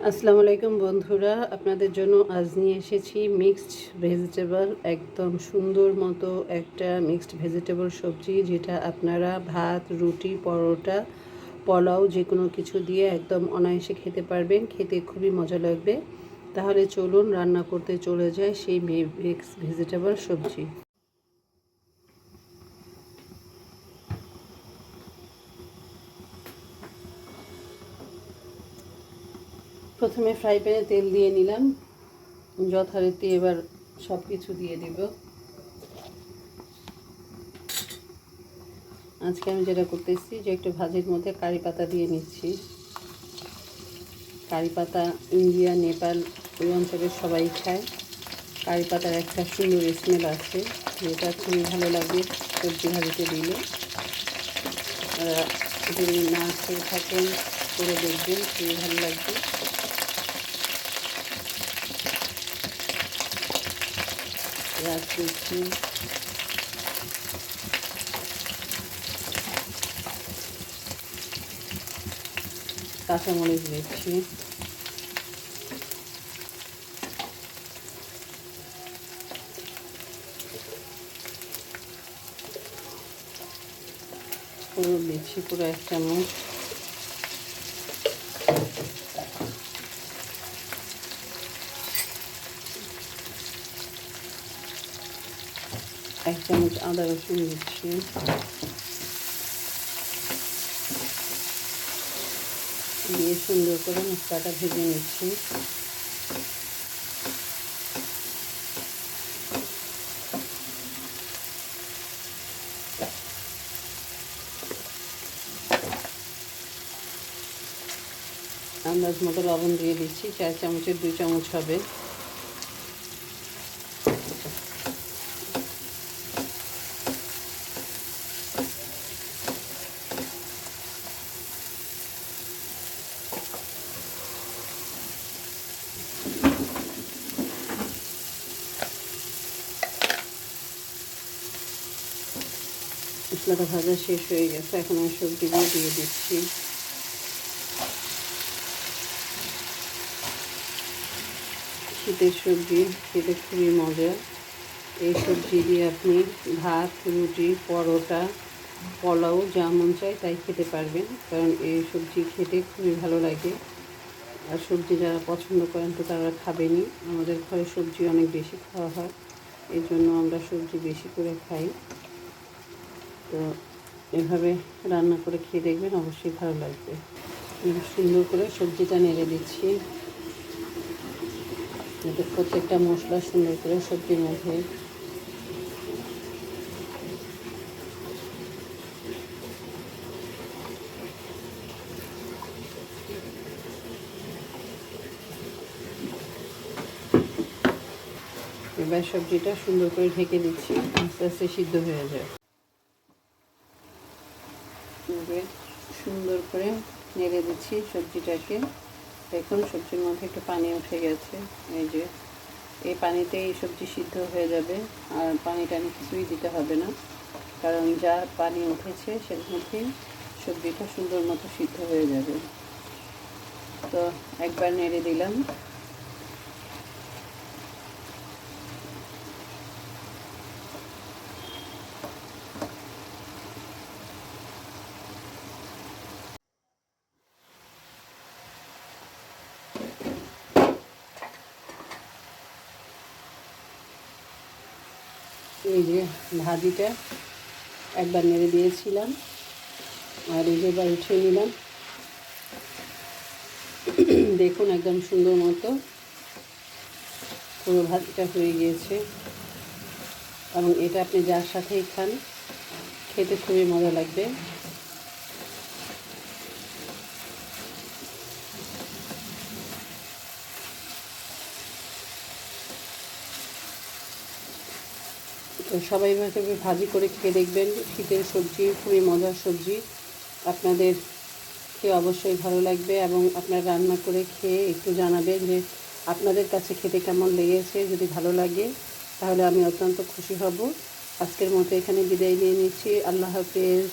আসসালামু আলাইকুম বন্ধুরা, আপনাদের জন্য আজ নিয়ে এসেছি মিক্সড ভেজিটেবল। একদম সুন্দর মতো একটা মিক্সড ভেজিটেবল সবজি, যেটা আপনারা ভাত, রুটি, পরোটা, পোলাও যে কোনো কিছু দিয়ে একদম অনায়াসে খেতে পারবেন। খেতে খুবই মজা লাগবে। তাহলে চলুন রান্না করতে চলে যায় সেই মিক্সড ভেজিটেবল সবজি। প্রথমে ফ্রাই প্যানে তেল দিয়ে নিলাম, যথারীতি এবার সব কিছু দিয়ে দিব। আজকে আমি যেটা করতেছি যে একটু ভাজির মধ্যে কারি পাতা দিয়ে নিচ্ছি। কারি পাতা ইন্ডিয়া, নেপাল ওই অঞ্চলের সবাই খায়। কারি পাতার একটা সুন্দর স্মেল আছে, যেটা খুবই ভালো লাগে সবজি ভাজিতে দিলে। যদি না খেয়ে থাকেন করে দেখবেন, খুবই ভালো লাগবে। পেঁয়াজ দিচ্ছি, কাঁচামরিচ দিচ্ছি, হলুদ দিচ্ছি পুরো 1 চামচ, এক চামচ আদা রসুন দিচ্ছি, দিয়ে সুন্দর করে মশলাটা ভেজে নিচ্ছি। আন্দাজ মতো লবণ দিয়ে দিচ্ছি, 4 চামচের 2 চামচ হবে। মশলাটা ভাজা শেষ হয়ে গেছে, এখন আমি সবজিগুলো দিয়ে দিচ্ছি। শীতের সবজি খেতে খুবই মজা। এই সবজি দিয়ে আপনি ভাত, রুটি, পরোটা, পোলাও যা মন চায় তাই খেতে পারবেন, কারণ এই সবজি খেতে খুবই ভালো লাগে। আর সবজি যারা পছন্দ করেন তো তারা খাবেনই। আমাদের ঘরে সবজি অনেক বেশি খাওয়া হয়, এই জন্য আমরা সবজি বেশি করে খাই। তো এভাবে রান্না করে খেয়ে দেখবেন, অবশ্যই ভালো লাগবে। সুন্দর করে সবজিটা নেড়ে দিচ্ছি, যাতে প্রত্যেকটা মশলা সুন্দর করে সবজির মধ্যে এবার সবজিটা সুন্দর করে ঢেকে দিচ্ছি, আস্তে আস্তে সিদ্ধ হয়ে যায়। সুন্দর করে নেড়ে দিচ্ছি সবজিটাকে। দেখুন সবজির মধ্যে একটু পানি উঠে গেছে, এই যে এই পানিতেই এই সবজি সিদ্ধ হয়ে যাবে। আর পানি টানি কিছুই দিতে হবে না, কারণ যা পানি উঠেছে সের মধ্যেই সবজিটা সুন্দর মতো সিদ্ধ হয়ে যাবে। তো একবার নেড়ে দিলাম। এই যে ভাজিটা একবার নেড়ে দিয়েছিলাম, আর এই যে এবার উঠিয়ে নিলাম। দেখুন একদম সুন্দর মতো পুরো ভাজিটা হয়ে গিয়েছে, এবং এটা আপনি যার সাথেই খান খেতে খুবই মজা লাগবে। তো সবাই এভাবে ভাজি করে খেয়ে দেখবেন। শীতের সবজি খুবই মজার সবজি, আপনাদের খেয়ে অবশ্যই ভালো লাগবে, এবং আপনারা রান্না করে খেয়ে একটু জানাবেন যে আপনাদের কাছে খেতে কেমন লেগেছে। যদি ভালো লাগে তাহলে আমি অত্যন্ত খুশি হব। আজকের মতো এখানে বিদায় নিয়ে নিচ্ছি। আল্লাহ হাফেজ।